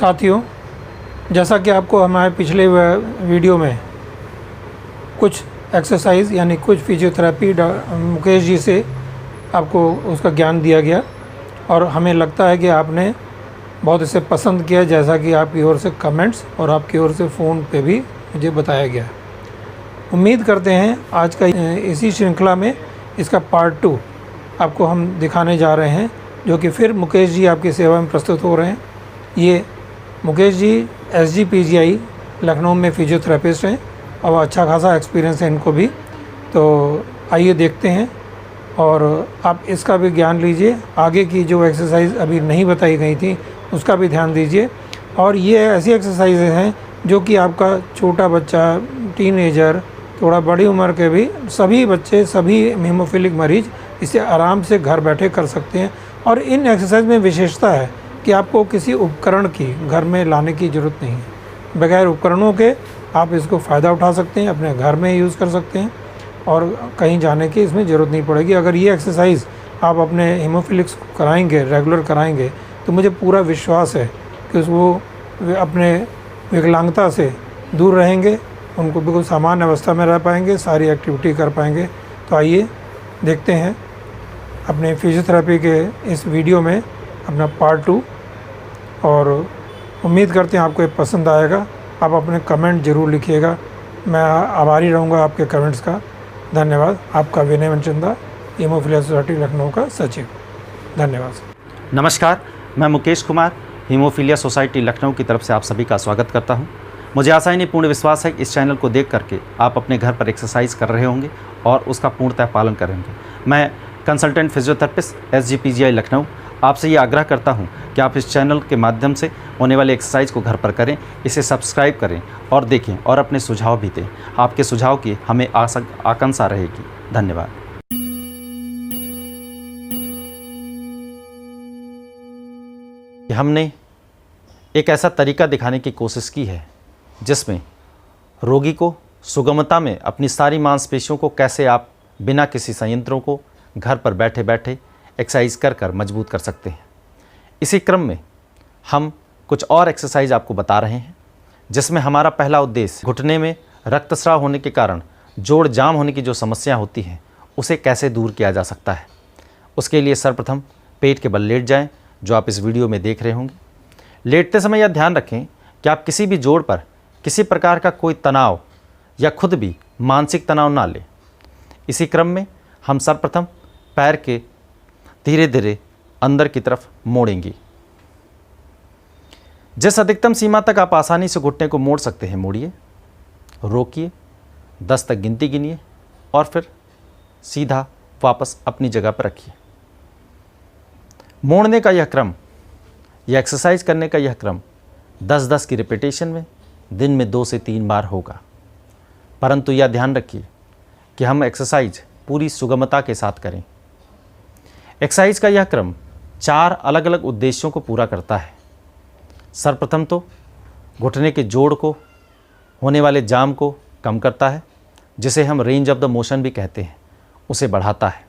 साथियों, जैसा कि आपको हमारे पिछले वीडियो में कुछ एक्सरसाइज यानी कुछ फिजियोथेरेपी मुकेश जी से आपको उसका ज्ञान दिया गया और हमें लगता है कि आपने बहुत इसे पसंद किया, जैसा कि आपकी ओर से कमेंट्स और आपकी ओर से फ़ोन पे भी मुझे बताया गया। उम्मीद करते हैं आज का इसी श्रृंखला में इसका पार्ट 2 आपको हम दिखाने जा रहे हैं, जो कि फिर मुकेश जी आपकी सेवा में प्रस्तुत हो रहे हैं। ये मुकेश जी SGPGI लखनऊ में फिजियोथेरेपिस्ट हैं और अच्छा खासा एक्सपीरियंस है इनको भी। तो आइए देखते हैं और आप इसका भी ज्ञान लीजिए। आगे की जो एक्सरसाइज अभी नहीं बताई गई थी उसका भी ध्यान दीजिए। और ये ऐसी एक्सरसाइजेज हैं जो कि आपका छोटा बच्चा, टीनेजर, थोड़ा बड़ी उम्र के भी सभी बच्चे, सभी हीमोफिलिक मरीज़ इसे आराम से घर बैठे कर सकते हैं। और इन एक्सरसाइज में विशेषता है कि आपको किसी उपकरण की घर में लाने की ज़रूरत नहीं है। बगैर उपकरणों के आप इसको फ़ायदा उठा सकते हैं, अपने घर में यूज़ कर सकते हैं और कहीं जाने की इसमें ज़रूरत नहीं पड़ेगी। अगर ये एक्सरसाइज आप अपने हीमोफिलिक्स को कराएंगे, रेगुलर कराएंगे, तो मुझे पूरा विश्वास है कि वो अपने विकलांगता से दूर रहेंगे, उनको बिल्कुल सामान्य अवस्था में रह पाएंगे, सारी एक्टिविटी कर पाएंगे। तो आइए देखते हैं अपने फिजियोथेरेपी के इस वीडियो में अपना पार्ट 2, और उम्मीद करते हैं आपको ये पसंद आएगा। आप अपने कमेंट ज़रूर लिखिएगा, मैं आभारी रहूँगा आपके कमेंट्स का। धन्यवाद। आपका विनय मनचंदा, हीमोफिलिया सोसाइटी लखनऊ का सचिव। धन्यवाद। नमस्कार, मैं मुकेश कुमार, हीमोफिलिया सोसाइटी लखनऊ की तरफ से आप सभी का स्वागत करता हूं। मुझे आशा ही नहीं पूर्ण विश्वास है कि इस चैनल को देख करके आप अपने घर पर एक्सरसाइज कर रहे होंगे और उसका पूर्णतः पालन करेंगे। मैं कंसल्टेंट फिजियोथेरेपिस्ट SGPGI लखनऊ आपसे ये आग्रह करता हूं कि आप इस चैनल के माध्यम से होने वाले एक्सरसाइज को घर पर करें, इसे सब्सक्राइब करें और देखें और अपने सुझाव भी दें। आपके सुझाव की हमें आकांक्षा रहेगी। धन्यवाद। हमने एक ऐसा तरीका दिखाने की कोशिश की है जिसमें रोगी को सुगमता में अपनी सारी मांसपेशियों को कैसे आप बिना किसी संयंत्रों को घर पर बैठे बैठे एक्सरसाइज कर मजबूत कर सकते हैं। इसी क्रम में हम कुछ और एक्सरसाइज आपको बता रहे हैं, जिसमें हमारा पहला उद्देश्य घुटने में रक्तस्राव होने के कारण जोड़ जाम होने की जो समस्या होती है उसे कैसे दूर किया जा सकता है। उसके लिए सर्वप्रथम पेट के बल लेट जाएं, जो आप इस वीडियो में देख रहे होंगे। लेटते समय यह ध्यान रखें कि आप किसी भी जोड़ पर किसी प्रकार का कोई तनाव या खुद भी मानसिक तनाव ना लें। इसी क्रम में हम सर्वप्रथम पैर के धीरे धीरे अंदर की तरफ मोड़ेंगे। जिस अधिकतम सीमा तक आप आसानी से घुटने को मोड़ सकते हैं मोड़िए, रोकिए, 10 तक गिनती गिनिए और फिर सीधा वापस अपनी जगह पर रखिए। मोड़ने का यह क्रम या एक्सरसाइज करने का यह क्रम 10-10 की रिपीटेशन में दिन में 2 से 3 बार होगा। परंतु यह ध्यान रखिए कि हम एक्सरसाइज पूरी सुगमता के साथ करें। एक्सरसाइज का यह क्रम 4 अलग अलग उद्देश्यों को पूरा करता है। सर्वप्रथम तो घुटने के जोड़ को होने वाले जाम को कम करता है, जिसे हम रेंज ऑफ द मोशन भी कहते हैं, उसे बढ़ाता है।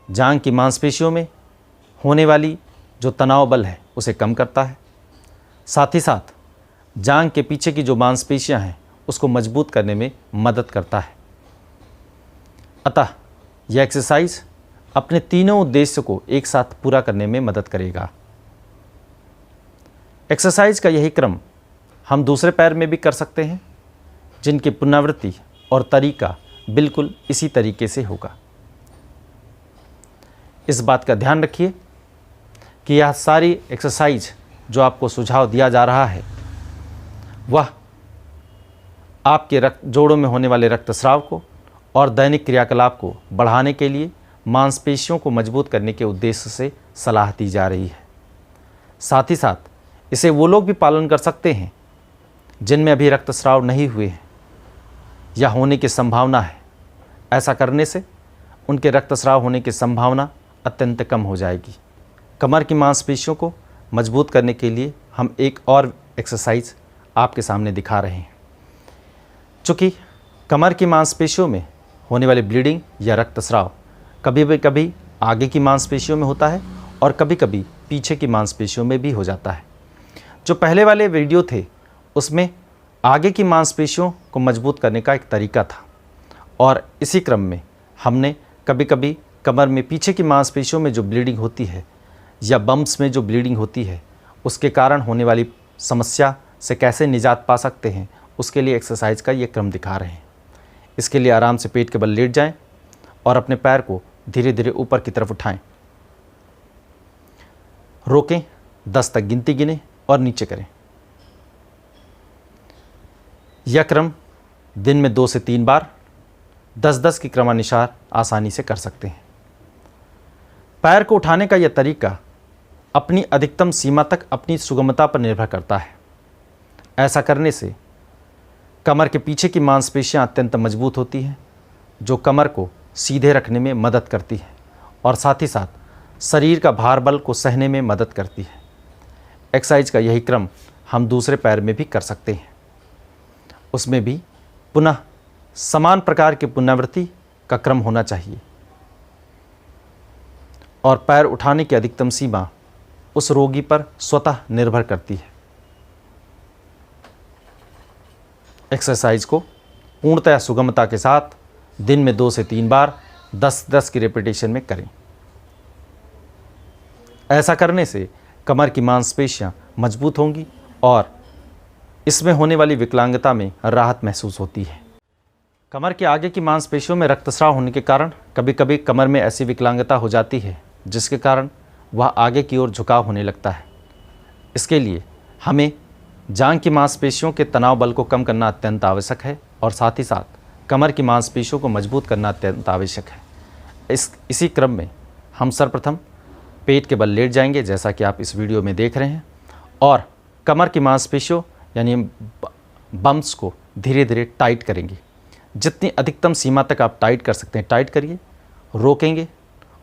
जांघ की मांसपेशियों में होने वाली जो तनाव बल है उसे कम करता है। साथ ही साथ जांघ के पीछे की जो मांसपेशियां हैं उसको मजबूत करने में मदद करता है। अतः यह एक्सरसाइज अपने तीनों उद्देश्य को एक साथ पूरा करने में मदद करेगा। एक्सरसाइज का यही क्रम हम दूसरे पैर में भी कर सकते हैं, जिनकी पुनरावृत्ति और तरीका बिल्कुल इसी तरीके से होगा। इस बात का ध्यान रखिए कि यह सारी एक्सरसाइज जो आपको सुझाव दिया जा रहा है वह आपके जोड़ों में होने वाले रक्तस्राव को और दैनिक क्रियाकलाप को बढ़ाने के लिए मांसपेशियों को मजबूत करने के उद्देश्य से सलाह दी जा रही है। साथ ही साथ इसे वो लोग भी पालन कर सकते हैं जिनमें अभी रक्तस्राव नहीं हुए हैं या होने की संभावना है। ऐसा करने से उनके रक्तस्राव होने की संभावना अत्यंत कम हो जाएगी। कमर की मांसपेशियों को मजबूत करने के लिए हम एक और एक्सरसाइज आपके सामने दिखा रहे हैं। चूँकि कमर की मांसपेशियों में होने वाली ब्लीडिंग या रक्तस्राव कभी कभी आगे की मांसपेशियों में होता है और कभी कभी पीछे की मांसपेशियों में भी हो जाता है। जो पहले वाले वीडियो थे उसमें आगे की मांसपेशियों को मजबूत करने का एक तरीका था, और इसी क्रम में हमने कभी कभी कमर में पीछे की मांसपेशियों में जो ब्लीडिंग होती है या बम्प्स में जो ब्लीडिंग होती है उसके कारण होने वाली समस्या से कैसे निजात पा सकते हैं उसके लिए एक्सरसाइज का ये क्रम दिखा रहे हैं। इसके लिए आराम से पेट के बल लेट जाएं और अपने पैर को धीरे धीरे ऊपर की तरफ उठाएं। रोकें, 10 तक गिनती गिनें और नीचे करें। यह क्रम दिन में 2 से 3 बार 10-10 की क्रमानुसार आसानी से कर सकते हैं। पैर को उठाने का यह तरीका अपनी अधिकतम सीमा तक अपनी सुगमता पर निर्भर करता है। ऐसा करने से कमर के पीछे की मांसपेशियां अत्यंत मजबूत होती हैं, जो कमर को सीधे रखने में मदद करती है और साथ ही साथ शरीर का भार बल को सहने में मदद करती है। एक्सरसाइज का यही क्रम हम दूसरे पैर में भी कर सकते हैं। उसमें भी पुनः समान प्रकार की पुनरावृत्ति का क्रम होना चाहिए और पैर उठाने की अधिकतम सीमा उस रोगी पर स्वतः निर्भर करती है। एक्सरसाइज को पूर्णतः सुगमता के साथ दिन में 2 से 3 बार 10-10 की रेपिटेशन में करें। ऐसा करने से कमर की मांसपेशियां मजबूत होंगी और इसमें होने वाली विकलांगता में राहत महसूस होती है। कमर के आगे की मांसपेशियों में रक्तस्राव होने के कारण कभी कभी कमर में ऐसी विकलांगता हो जाती है जिसके कारण वह आगे की ओर झुकाव होने लगता है। इसके लिए हमें जांघ की मांसपेशियों के तनाव बल को कम करना अत्यंत आवश्यक है और साथ ही साथ कमर की मांसपेशियों को मजबूत करना अत्यंत आवश्यक है। इसी क्रम में हम सर्वप्रथम पेट के बल लेट जाएंगे, जैसा कि आप इस वीडियो में देख रहे हैं, और कमर की मांसपेशियों यानी बम्प्स को धीरे धीरे टाइट करेंगे। जितनी अधिकतम सीमा तक आप टाइट कर सकते हैं टाइट करिए, रोकेंगे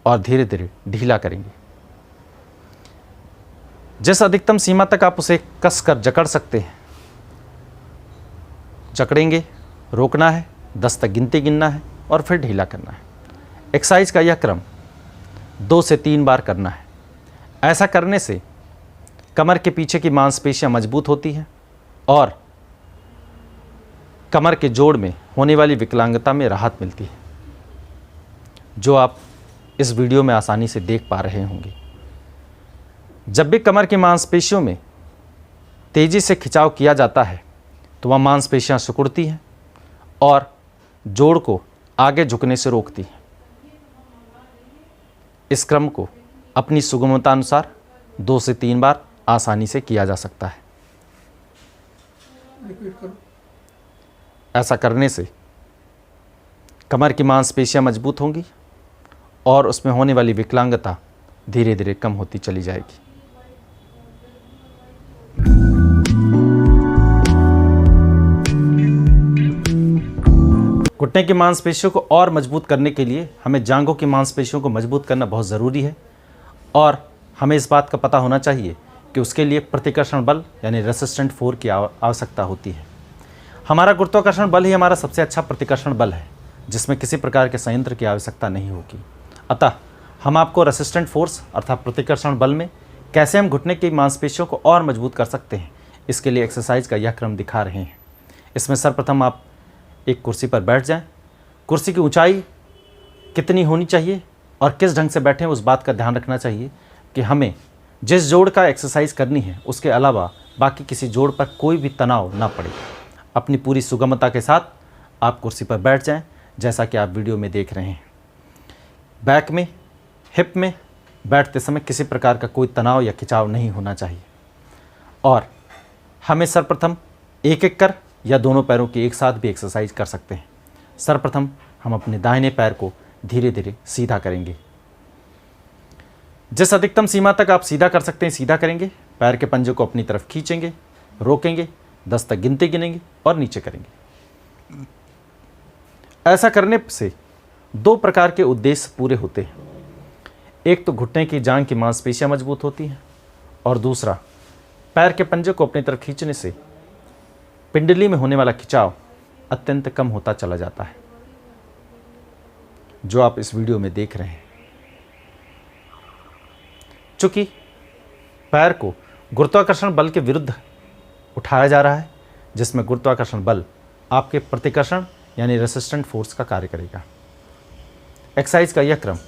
और धीरे धीरे ढीला करेंगे। जिस अधिकतम सीमा तक आप उसे कस कर जकड़ सकते हैं जकड़ेंगे, रोकना है, 10 तक गिनती गिनना है और फिर ढीला करना है। एक्सरसाइज का यह क्रम 2 से 3 बार करना है। ऐसा करने से कमर के पीछे की मांसपेशियां मजबूत होती हैं और कमर के जोड़ में होने वाली विकलांगता में राहत मिलती है, जो आप इस वीडियो में आसानी से देख पा रहे होंगे। जब भी कमर की मांसपेशियों में तेजी से खिंचाव किया जाता है तो वह मांसपेशियां सिकुड़ती हैं और जोड़ को आगे झुकने से रोकती हैं। इस क्रम को अपनी सुगमता अनुसार 2 से 3 बार आसानी से किया जा सकता है। ऐसा करने से कमर की मांसपेशियां मजबूत होंगी और उसमें होने वाली विकलांगता धीरे धीरे कम होती चली जाएगी। घुटने की मांसपेशियों को और मजबूत करने के लिए हमें जांघों की मांसपेशियों को मजबूत करना बहुत ज़रूरी है और हमें इस बात का पता होना चाहिए कि उसके लिए प्रतिकर्षण बल यानी रेसिस्टेंट फोर्स की आवश्यकता होती है। हमारा गुरुत्वाकर्षण बल ही हमारा सबसे अच्छा प्रतिकर्षण बल है, जिसमें किसी प्रकार के संयंत्र की आवश्यकता नहीं होगी। अतः हम आपको रेसिस्टेंट फोर्स अर्थात प्रतिकर्षण बल में कैसे हम घुटने की मांसपेशियों को और मजबूत कर सकते हैं, इसके लिए एक्सरसाइज का यह क्रम दिखा रहे हैं। इसमें सर्वप्रथम आप एक कुर्सी पर बैठ जाएं। कुर्सी की ऊंचाई कितनी होनी चाहिए और किस ढंग से बैठें उस बात का ध्यान रखना चाहिए कि हमें जिस जोड़ का एक्सरसाइज करनी है उसके अलावा बाकी किसी जोड़ पर कोई भी तनाव ना पड़े। अपनी पूरी सुगमता के साथ आप कुर्सी पर बैठ जाएं, जैसा कि आप वीडियो में देख रहे हैं। बैक में, हिप में बैठते समय किसी प्रकार का कोई तनाव या खिंचाव नहीं होना चाहिए और हमें सर्वप्रथम एक एक कर या दोनों पैरों की एक साथ भी एक्सरसाइज कर सकते हैं। सर्वप्रथम हम अपने दाहिने पैर को धीरे धीरे सीधा करेंगे। जिस अधिकतम सीमा तक आप सीधा कर सकते हैं सीधा करेंगे। पैर के पंजे को अपनी तरफ खींचेंगे, रोकेंगे, 10 तक गिनती गिनेंगे और नीचे करेंगे। ऐसा करने से 2 प्रकार के उद्देश्य पूरे होते हैं। एक तो घुटने की जांघ की मांसपेशियां मजबूत होती हैं और दूसरा पैर के पंजे को अपनी तरफ खींचने से पिंडली में होने वाला खिंचाव अत्यंत कम होता चला जाता है, जो आप इस वीडियो में देख रहे हैं। चूँकि पैर को गुरुत्वाकर्षण बल के विरुद्ध उठाया जा रहा है, जिसमें गुरुत्वाकर्षण बल आपके प्रतिकर्षण यानी रेसिस्टेंट फोर्स का कार्य करेगा। एक्सरसाइज का यह क्रम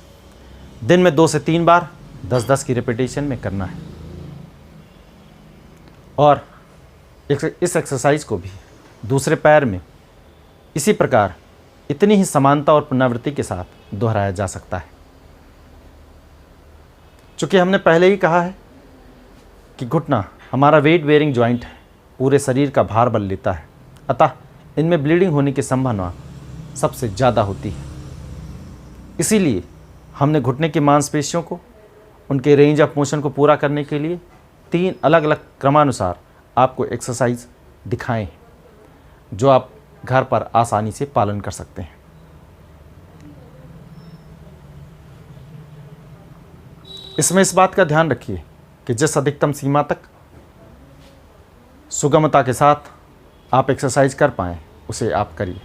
दिन में 2 से 3 बार 10-10 की रिपीटेशन में करना है। और इस एक्सरसाइज को भी दूसरे पैर में इसी प्रकार इतनी ही समानता और पुनरावृत्ति के साथ दोहराया जा सकता है। चूँकि हमने पहले ही कहा है कि घुटना हमारा वेट बेयरिंग जॉइंट है, पूरे शरीर का भार बल लेता है, अतः इनमें ब्लीडिंग होने की संभावना सबसे ज़्यादा होती है। इसीलिए हमने घुटने की मांसपेशियों को उनके रेंज ऑफ मोशन को पूरा करने के लिए 3 अलग अलग क्रमानुसार आपको एक्सरसाइज दिखाए हैं, जो आप घर पर आसानी से पालन कर सकते हैं। इसमें इस बात का ध्यान रखिए कि जिस अधिकतम सीमा तक सुगमता के साथ आप एक्सरसाइज कर पाएँ उसे आप करिए।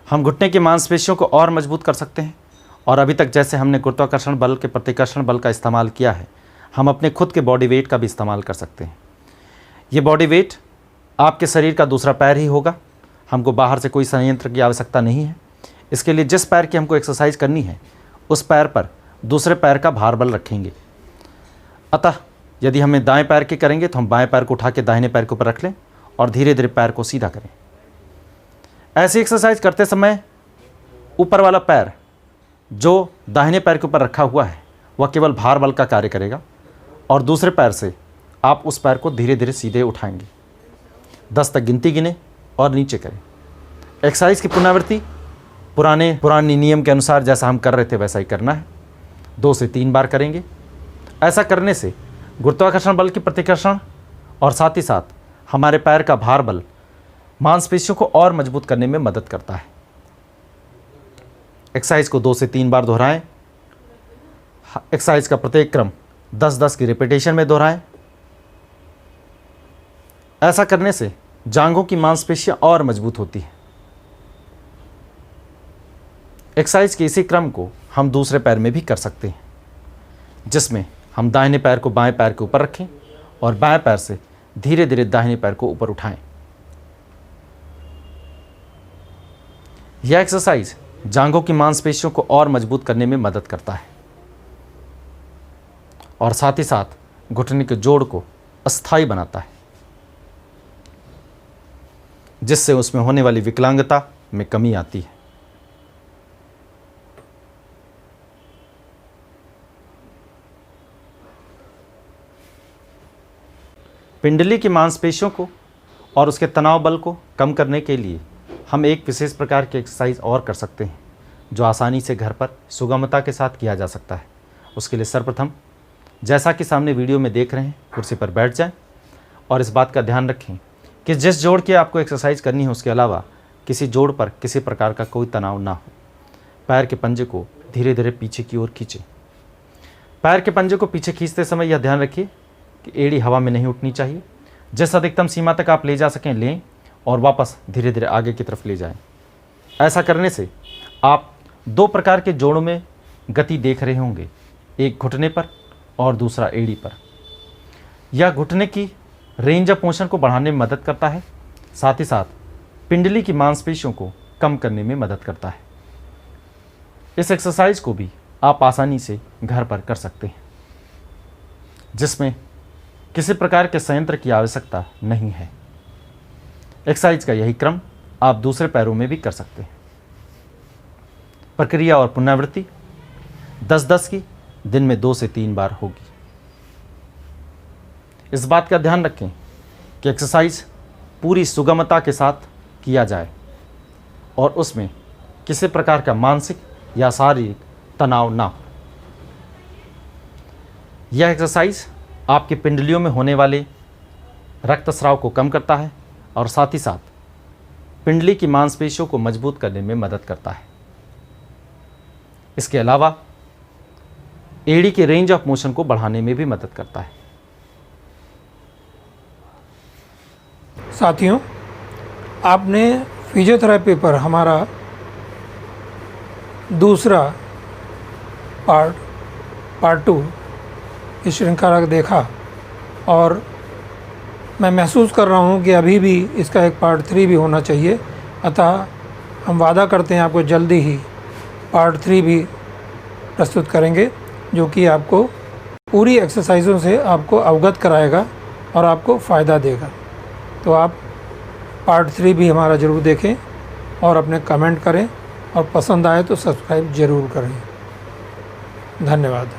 हम घुटने की मांसपेशियों को और मजबूत कर सकते हैं, और अभी तक जैसे हमने गुरुत्वाकर्षण बल के प्रतिकर्षण बल का इस्तेमाल किया है, हम अपने खुद के बॉडी वेट का भी इस्तेमाल कर सकते हैं। ये बॉडी वेट आपके शरीर का दूसरा पैर ही होगा। हमको बाहर से कोई संयंत्र की आवश्यकता नहीं है। इसके लिए जिस पैर की हमको एक्सरसाइज करनी है उस पैर पर दूसरे पैर का भार बल रखेंगे। अतः यदि हमें दाएं पैर की करेंगे तो हम बाएं पैर को उठा के दाहिने पैर के ऊपर रख लें और धीरे धीरे पैर को सीधा करें। ऐसी एक्सरसाइज करते समय ऊपर वाला पैर जो दाहिने पैर के ऊपर रखा हुआ है वह केवल भार बल का कार्य करेगा, और दूसरे पैर से आप उस पैर को धीरे धीरे सीधे उठाएंगे। 10 तक गिनती गिने और नीचे करें। एक्सरसाइज की पुनरावृत्ति पुराने नियम के अनुसार जैसा हम कर रहे थे वैसा ही करना है। 2 से 3 बार करेंगे। ऐसा करने से गुरुत्वाकर्षण बल की प्रतिकर्षण और साथ ही साथ हमारे पैर का भार बल मांसपेशियों को और मजबूत करने में मदद करता है। एक्सरसाइज को 2 से 3 बार दोहराएं। एक्सरसाइज का प्रत्येक क्रम 10-10 की रिपीटेशन में दोहराएं। ऐसा करने से जांघों की मांसपेशियां और मजबूत होती हैं। एक्सरसाइज के इसी क्रम को हम दूसरे पैर में भी कर सकते हैं, जिसमें हम दाहिने पैर को बाएं पैर के ऊपर रखें और बाएं पैर से धीरे धीरे दाहिने पैर को ऊपर उठाएं। यह एक्सरसाइज जांघों की मांसपेशियों को और मजबूत करने में मदद करता है, और साथ ही साथ घुटने के जोड़ को अस्थायी बनाता है, जिससे उसमें होने वाली विकलांगता में कमी आती है। पिंडली की मांसपेशियों को और उसके तनाव बल को कम करने के लिए हम एक विशेष प्रकार की एक्सरसाइज और कर सकते हैं, जो आसानी से घर पर सुगमता के साथ किया जा सकता है। उसके लिए सर्वप्रथम, जैसा कि सामने वीडियो में देख रहे हैं, कुर्सी पर बैठ जाएं और इस बात का ध्यान रखें कि जिस जोड़ की आपको एक्सरसाइज करनी है उसके अलावा किसी जोड़ पर किसी प्रकार का कोई तनाव ना हो। पैर के पंजे को धीरे धीरे पीछे की ओर खींचें। पैर के पंजे को पीछे खींचते समय यह ध्यान रखिए कि एड़ी हवा में नहीं उठनी चाहिए। जिस अधिकतम सीमा तक आप ले जा सकें लें और वापस धीरे धीरे आगे की तरफ ले जाएं। ऐसा करने से आप 2 प्रकार के जोड़ों में गति देख रहे होंगे, एक घुटने पर और दूसरा एड़ी पर। यह घुटने की रेंज ऑफ मोशन को बढ़ाने में मदद करता है, साथ ही साथ पिंडली की मांसपेशियों को कम करने में मदद करता है। इस एक्सरसाइज को भी आप आसानी से घर पर कर सकते हैं, जिसमें किसी प्रकार के संयंत्र की आवश्यकता नहीं है। एक्सरसाइज का यही क्रम आप दूसरे पैरों में भी कर सकते हैं। प्रक्रिया और पुनरावृत्ति 10-10 की दिन में 2 से 3 बार होगी। इस बात का ध्यान रखें कि एक्सरसाइज पूरी सुगमता के साथ किया जाए और उसमें किसी प्रकार का मानसिक या शारीरिक तनाव ना हो। यह एक्सरसाइज आपकी पिंडलियों में होने वाले रक्तस्राव को कम करता है और साथ ही साथ पिंडली की मांसपेशियों को मजबूत करने में मदद करता है। इसके अलावा एड़ी के रेंज ऑफ मोशन को बढ़ाने में भी मदद करता है। साथियों, आपने फिजियोथेरेपी पर हमारा दूसरा पार्ट 2 इस श्रृंखला को देखा और मैं महसूस कर रहा हूँ कि अभी भी इसका एक पार्ट 3 भी होना चाहिए। अतः हम वादा करते हैं आपको जल्दी ही पार्ट 3 भी प्रस्तुत करेंगे, जो कि आपको पूरी एक्सरसाइजों से आपको अवगत कराएगा और आपको फ़ायदा देगा। तो आप पार्ट 3 भी हमारा ज़रूर देखें और अपने कमेंट करें और पसंद आए तो सब्सक्राइब ज़रूर करें। धन्यवाद।